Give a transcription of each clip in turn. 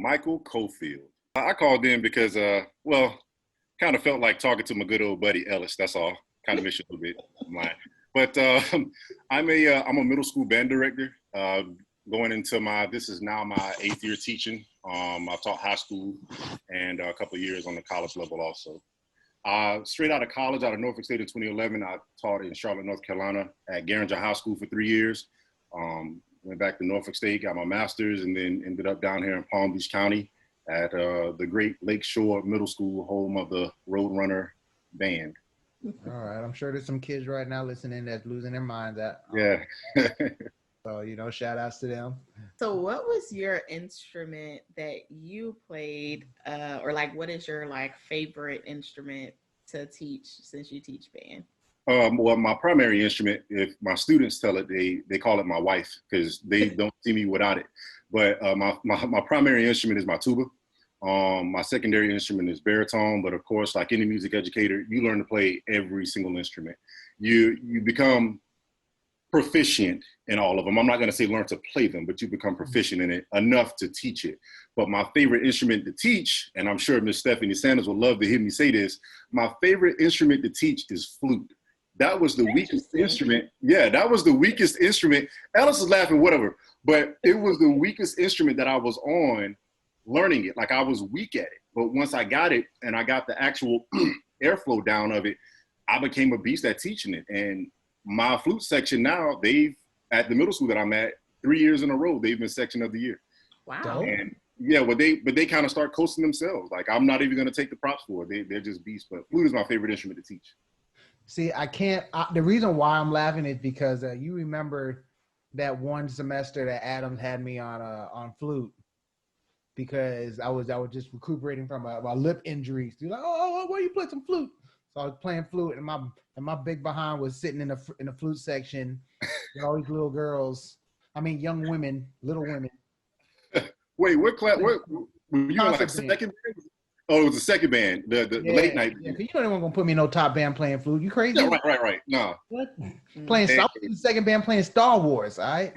Michael Cofield. I called in because, kind of felt like talking to my good old buddy Ellis. That's all. Kind of miss you a little bit of mine. But I'm a middle school band director. Going into this is now my 8th year teaching. I've taught high school and a couple of years on the college level also. Straight out of college, out of Norfolk State in 2011, I taught in Charlotte, North Carolina at Garinger High School for 3 years. Went back to Norfolk State, got my master's, and then ended up down here in Palm Beach County at the Great Lakeshore Middle School, home of the Roadrunner band. All right, I'm sure there's some kids right now listening that's losing their minds at. Yeah. So, shout outs to them. So what was your instrument that you played, or like, what is your favorite instrument to teach since you teach band? Well, my primary instrument, if my students tell it, they call it my wife because they don't see me without it. But my primary instrument is my tuba. My secondary instrument is baritone, but of course, like any music educator, you learn to play every single instrument. You become proficient in all of them. I'm not going to say learn to play them, but you become proficient in it enough to teach it. But my favorite instrument to teach, and I'm sure Miss Stephanie Sanders would love to hear me say this, my favorite instrument to teach is flute. That was the weakest instrument. Yeah, that was the weakest instrument. Ellis is laughing, whatever. But it was the weakest instrument that I was on learning it. Like I was weak at it. But once I got it and I got the actual airflow down of it, I became a beast at teaching it. And my flute section now, at the middle school that I'm at, 3 years in a row, they've been section of the year. Wow. And yeah, but they kind of start coasting themselves. Like I'm not even going to take the props for it. They're just beasts. But flute is my favorite instrument to teach. See, I can't. The reason why I'm laughing is because you remember that one semester that Adams had me on flute because I was just recuperating from a lip injury. So like, oh, where you play some flute? So I was playing flute, and my big behind was sitting in the flute section with all these little girls. I mean, young women, little women. Wait, what class? What were you in, like second? Oh, it was the second band, the late night. Yeah, because they weren't gonna put me in no top band playing flute. You crazy? Yeah, right. No. What? Playing the second band playing Star Wars, all right?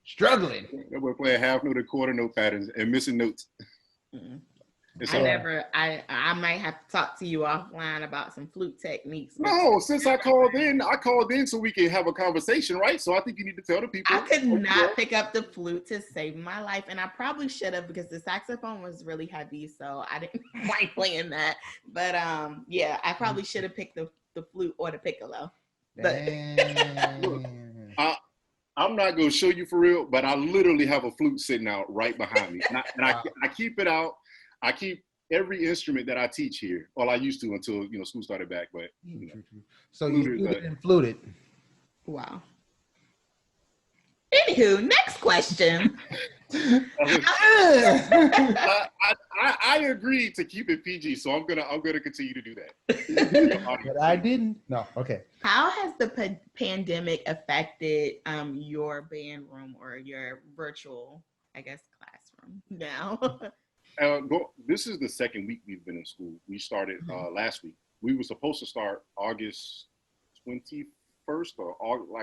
Struggling. We're playing half note and quarter note patterns and missing notes. Mm-hmm. I might have to talk to you offline about some flute techniques. No, since I called in so we can have a conversation, right? So I think you need to tell the people. I could not pick up the flute to save my life, and I probably should have because the saxophone was really heavy, so I didn't like playing that. But yeah, I probably should have picked the flute or the piccolo. But I'm not gonna show you for real, but I literally have a flute sitting out right behind me, and I keep it out. I keep every instrument that I teach here. Well, I used to until school started back. But so you fluted and fluted. Wow. Anywho, next question. I agreed to keep it PG, so I'm gonna continue to do that. But I didn't. No. Okay. How has the pandemic affected your band room or your virtual, classroom now? This is the second week we've been in school. We started last week. We were supposed to start August 21st,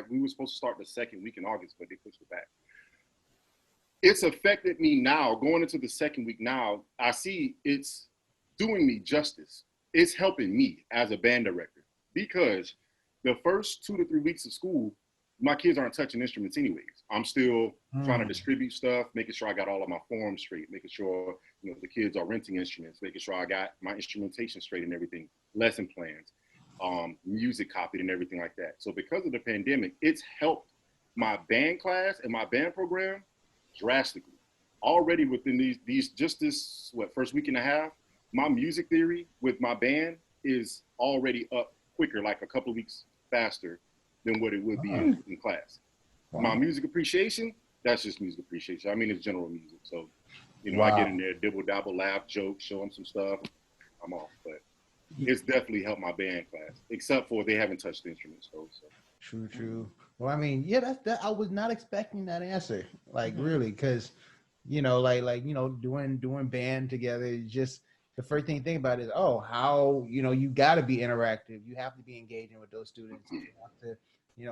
we were supposed to start the second week in August, but they pushed it back. It's affected me now. Going into the second week now, I see it's doing me justice. It's helping me as a band director because the first 2 to 3 weeks of school, my kids aren't touching instruments anyways. I'm still trying to distribute stuff, making sure I got all of my forms straight, making sure the kids are renting instruments, making sure I got my instrumentation straight and everything, lesson plans, music copied and everything like that. So because of the pandemic, it's helped my band class and my band program drastically. Already within this first week and a half, my music theory with my band is already up quicker, like a couple of weeks faster than what it would be in class. Wow. My music appreciation, that's just music appreciation. I mean, it's general music. So, I get in there, dibble, dabble, laugh, joke, show them some stuff. I'm off. But it's definitely helped my band class, except for they haven't touched the instruments. So. True. Well, I mean, yeah, I was not expecting that answer. Really, because, doing band together is just, the first thing to think about is, how, you got to be interactive. You have to be engaging with those students. You have to,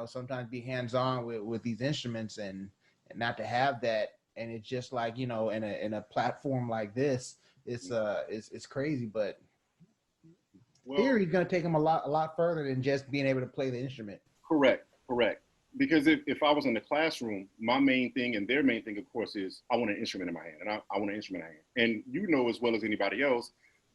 sometimes be hands-on with these instruments and not to have that and it's just like, you know, in a platform like this, it's crazy, but theory is going to take them a lot further than just being able to play the instrument. Correct. Because if I was in the classroom, my main thing and their main thing, of course, is I want an instrument in my hand, and I want an instrument in my hand. And you know as well as anybody else,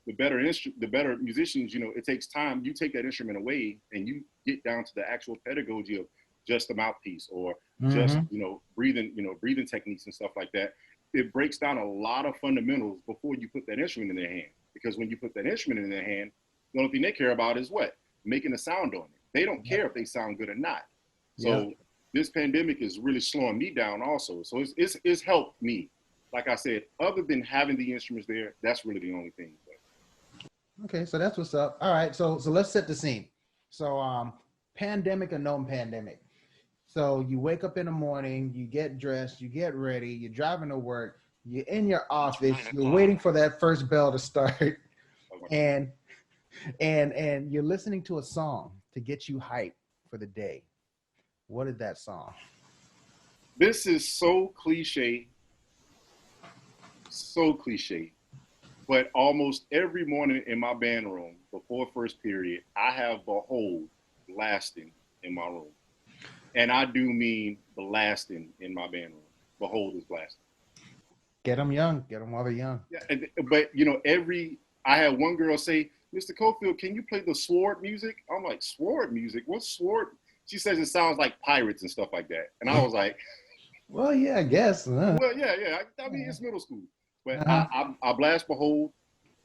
the better musicians, you know, it takes time. You take that instrument away, and you get down to the actual pedagogy of just the mouthpiece or just, you know, breathing techniques and stuff like that. It breaks down a lot of fundamentals before you put that instrument in their hand. Because when you put that instrument in their hand, the only thing they care about is what? Making a sound on it. They don't care if they sound good or not. So this pandemic is really slowing me down also. So it's helped me. Like I said, other than having the instruments there, that's really the only thing. Okay, so that's what's up. All right, so let's set the scene. So pandemic or no pandemic. So you wake up in the morning, you get dressed, you get ready, you're driving to work, you're in your office, you're waiting for that first bell to start, and you're listening to a song to get you hyped for the day. What is that song? This is so cliche, but almost every morning in my band room before first period, I have Behold blasting in my room. And I do mean blasting in my band room. Behold is blasting. Get them young. Get them while they're young. Yeah, but you know, I had one girl say, Mr. Cofield, can you play the sword music? I'm like, sword music? What's sword? She says it sounds like pirates and stuff like that. And I was like, well, yeah, I guess. Well, yeah. I mean, it's middle school. But I blast Behold.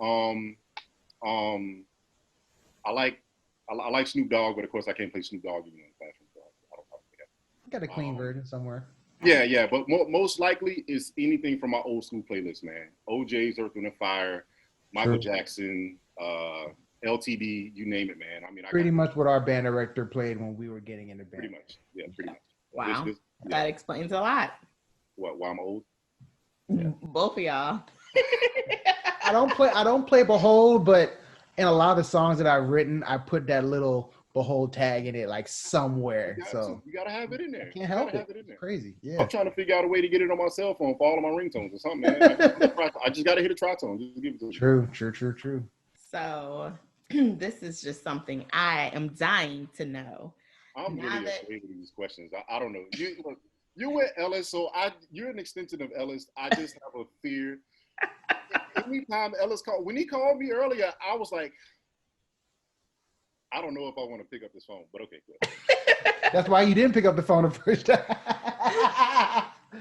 I like Snoop Dogg, but of course I can't play Snoop Dogg even in the classroom. So I don't play that. I got a clean version somewhere. Yeah. But most likely it's anything from my old school playlist, man. OJ's Earth, Wind & Fire, Michael Jackson, LTD, you name it, man. I mean, pretty much what our band director played when we were getting into band. Pretty much. Wow, that explains a lot. What? Why I'm old? Yeah. Both of y'all. I don't play Behold, but in a lot of the songs that I've written, I put that little Behold tag in it, like somewhere. You gotta have it in there. I can't help it. It's crazy. Yeah. I'm trying to figure out a way to get it on my cell phone for all of my ringtones or something, man. I just gotta hit a tritone. Just give it to me. True. So this is just something I am dying to know. I'm really afraid of these questions. I don't know. You're with Ellis, so you're an extension of Ellis. I just have a fear. Anytime Ellis called, when he called me earlier, I was like, I don't know if I want to pick up this phone, but okay, good. That's why you didn't pick up the phone the first time.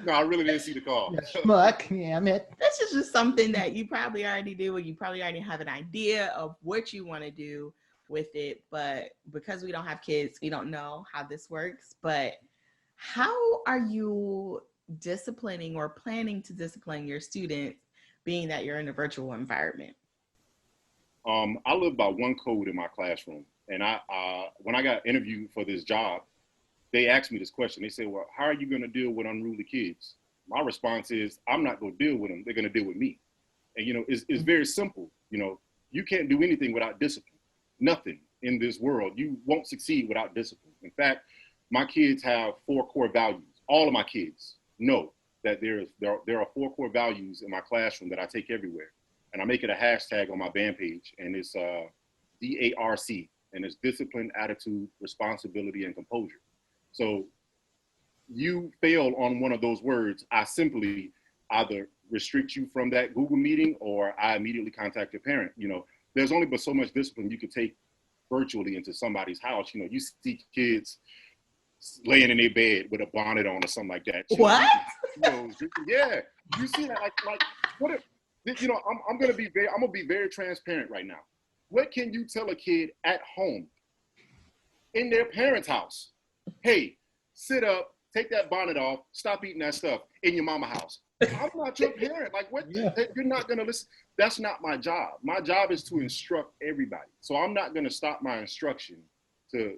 No, I really didn't see the call. Schmuck. Yeah, this is just something that you probably already do, or you probably already have an idea of what you want to do with it. But because we don't have kids, we don't know how this works. But how are you disciplining or planning to discipline your students, being that you're in a virtual environment? I live by one code in my classroom. And when I got interviewed for this job, they asked me this question. They said, well, how are you going to deal with unruly kids? My response is, I'm not going to deal with them. They're going to deal with me. And, you know, it's very simple. You know, you can't do anything without discipline. Nothing in this world. You won't succeed without discipline. In fact, my kids have 4 core values. All of my kids know that there are 4 core values in my classroom that I take everywhere. And I make it a hashtag on my band page. And it's DARC. And it's discipline, attitude, responsibility, and composure. So you fail on one of those words, I simply either restrict you from that Google meeting or I immediately contact your parent. You know, there's only but so much discipline you could take virtually into somebody's house. You know, you see kids laying in their bed with a bonnet on or something like that. What? Yeah, you see that? Like what? You know, I'm gonna be very transparent right now. What can you tell a kid at home, in their parents' house? Hey, sit up, take that bonnet off, stop eating that stuff in your mama house. I'm not your parent. Like, what? Yeah. You're not going to listen. That's not my job. My job is to instruct everybody. So I'm not going to stop my instruction to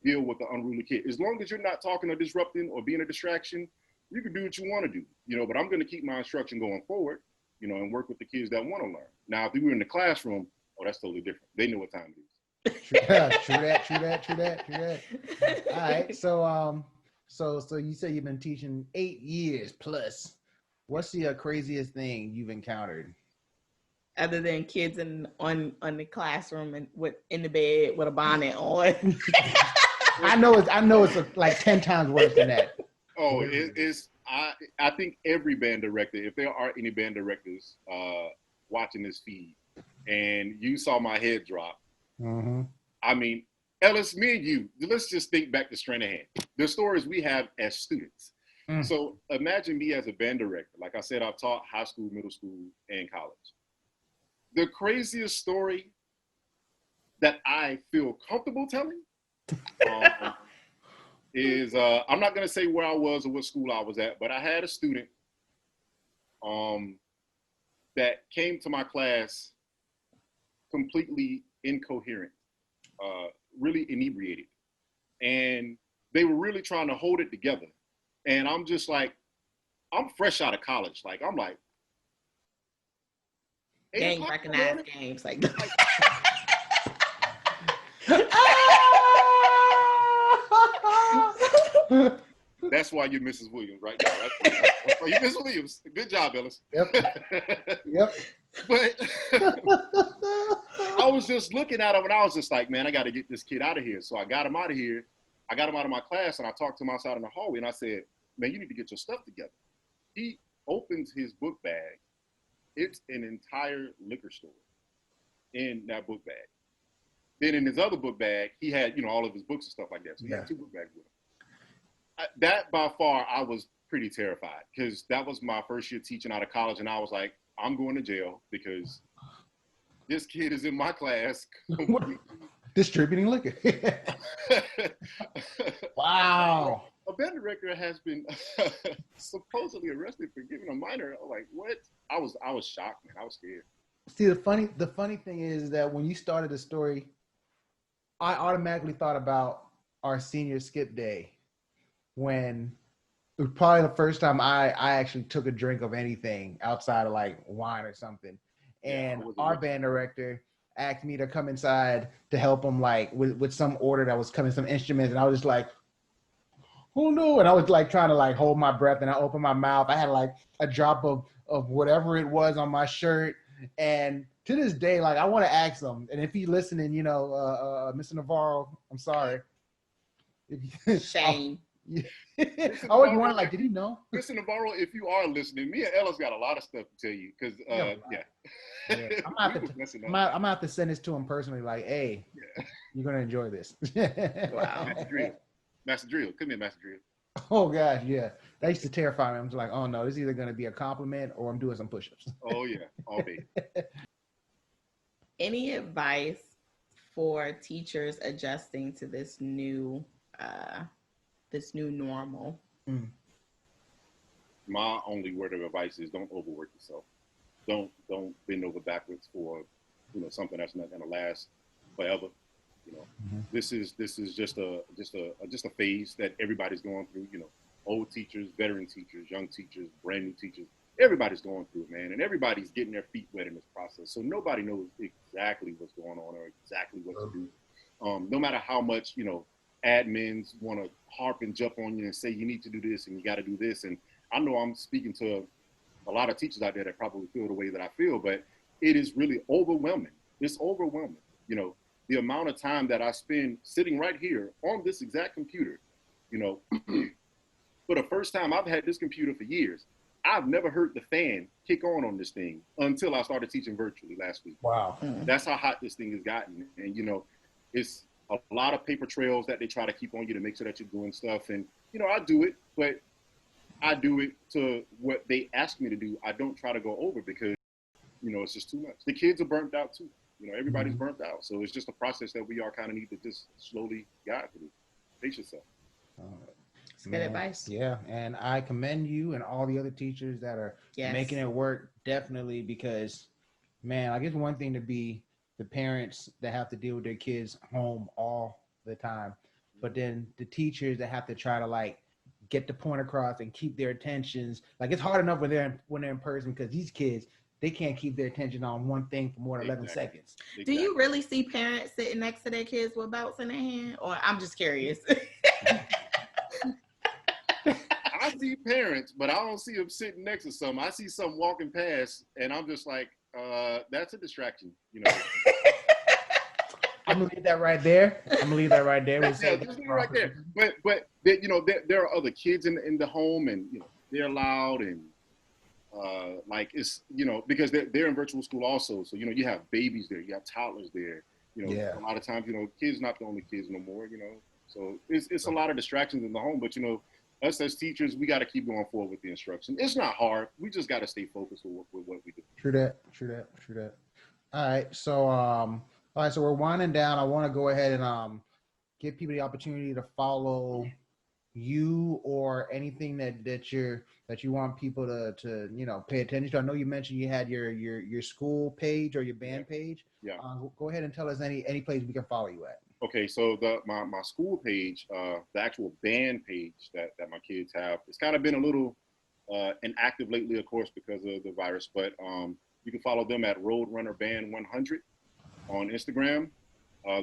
deal with the unruly kid. As long as you're not talking or disrupting or being a distraction, you can do what you want to do, you know, but I'm going to keep my instruction going forward, you know, and work with the kids that want to learn. Now, if we were in the classroom, oh, that's totally different. They know what time it is. True that. All right. So you said you've been teaching 8 years plus. What's the craziest thing you've encountered? Other than kids on the classroom and in the bed with a bonnet on. I know it's like 10 times worse than that. Oh, it's I think every band director, if there are any band directors watching this feed, and you saw my head drop, I mean, Ellis, me and you, let's just think back to Stranahan. The stories we have as students. So imagine me as a band director. Like I said, I've taught high school, middle school, and college. The craziest story that I feel comfortable telling is, I'm not going to say where I was or what school I was at, but I had a student that came to my class completely incoherent, really inebriated. And they were really trying to hold it together. And I'm just like, I'm fresh out of college. Like, I'm like, Gang recognized games like That's why you're Mrs. Williams right now. That's why you're Mrs. Williams. Good job, Ellis. Yep. But I was just looking at him and I was just like, man, I got to get this kid out of here. So I got him out of here. I got him out of my class and I talked to him outside in the hallway and I said, man, you need to get your stuff together. He opens his book bag. It's an entire liquor store in that book bag. Then in his other book bag, he had, all of his books and stuff like that. So he had 2 book bags with him. That by far, I was pretty terrified because that was my first year teaching out of college. And I was like, I'm going to jail because this kid is in my class. Distributing liquor. Wow. A band director has been supposedly arrested for giving a minor. Like, what? I was shocked, man. I was scared. See, the funny thing is that when you started the story, I automatically thought about our senior skip day when it was probably the first time I actually took a drink of anything outside of like wine or something. And our band director asked me to come inside to help him like with some order that was coming, some instruments. And I was just like, oh no. And I was like trying to like hold my breath and I opened my mouth. I had like a drop of whatever it was on my shirt. And to this day, like I want to ask him, and if he's listening, Mr. Navarro, I'm sorry. Shame. I always wondered, like, did he know? Mr. Navarro, if you are listening, me and Ellis got a lot of stuff to tell you because, I'm gonna have to send this to him personally, like, hey, you're gonna enjoy this. Wow. Master Drill, come here, Master Drill. Oh gosh, yeah, that used to terrify me. I'm just like, oh no, this is either gonna be a compliment or I'm doing some push-ups. Oh yeah, all day. Any advice for teachers adjusting to this new normal? My only word of advice is don't overwork yourself. Don't bend over backwards for something that's not gonna last forever. This is just a phase that everybody's going through. Old teachers, veteran teachers, young teachers, brand new teachers. Everybody's going through it, man, and everybody's getting their feet wet in this process. So nobody knows exactly what's going on or exactly what to do. No matter how much admins want to harp and jump on you and say you need to do this and you got to do this. And I know I'm speaking to a lot of teachers out there that probably feel the way that I feel, but it is really overwhelming. It's overwhelming. The amount of time that I spend sitting right here on this exact computer, for the first time, I've had this computer for years. I've never heard the fan kick on this thing until I started teaching virtually last week. Wow. That's how hot this thing has gotten. And, it's a lot of paper trails that they try to keep on you to make sure that you're doing stuff. And, I do it, but I do it to what they ask me to do. I don't try to go over because, it's just too much. The kids are burnt out too. Everybody's burnt out. So it's just a process that we all kind of need to just slowly guide through. Pace yourself. It's good advice. Yeah. And I commend you and all the other teachers that are making it work, definitely, because, man, I guess one thing to be the parents that have to deal with their kids home all the time, but then the teachers that have to try to like get the point across and keep their attentions. Like it's hard enough when they're in person because these kids, they can't keep their attention on one thing for more than 11 seconds. Do you really see parents sitting next to their kids with belts in their hand? Or I'm just curious. see parents, but I don't see them sitting next to some. I see some walking past, and I'm just like, that's a distraction, you know. I'm gonna leave that right there. We'll Yeah, say just leave it right there. But you know, there are other kids in the home, and you know, they're loud, and like it's, you know, because they're in virtual school also. So you know, you have babies there, you have toddlers there. You know, Yeah. a lot of times, you know, kids not the only kids no more. You know, so it's a lot of distractions in the home. But you know, us as teachers, we got to keep going forward with the instruction. It's not hard. We just got to stay focused with what we do. True that. All right. So we're winding down. I want to go ahead and give people the opportunity to follow you or anything that you want people to you know, pay attention to. I know you mentioned you had your school page or your band page. Yeah. Go ahead and tell us any place we can follow you at. Okay, so my school page, the actual band page that my kids have, it's kind of been a little inactive lately, of course, because of the virus. But you can follow them at Roadrunner Band 100 on Instagram.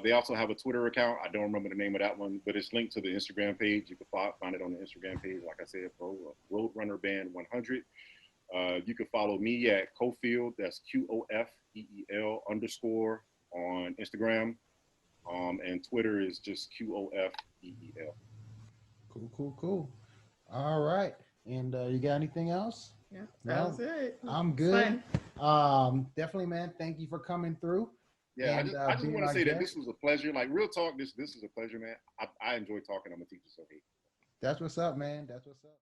They also have a Twitter account. I don't remember the name of that one, but it's linked to the Instagram page. You can find it on the Instagram page, like I said, Roadrunner Band 100. You can follow me at Cofield, that's QOFEEL _ on Instagram. And Twitter is just QOFEEL. Cool. All right. And you got anything else? Yeah, that was it. I'm good. Definitely, man. Thank you for coming through. Yeah, and, I just want to say that this was a pleasure. Like, real talk, this is a pleasure, man. I enjoy talking. I'm a teacher, so hey. That's what's up, man. That's what's up.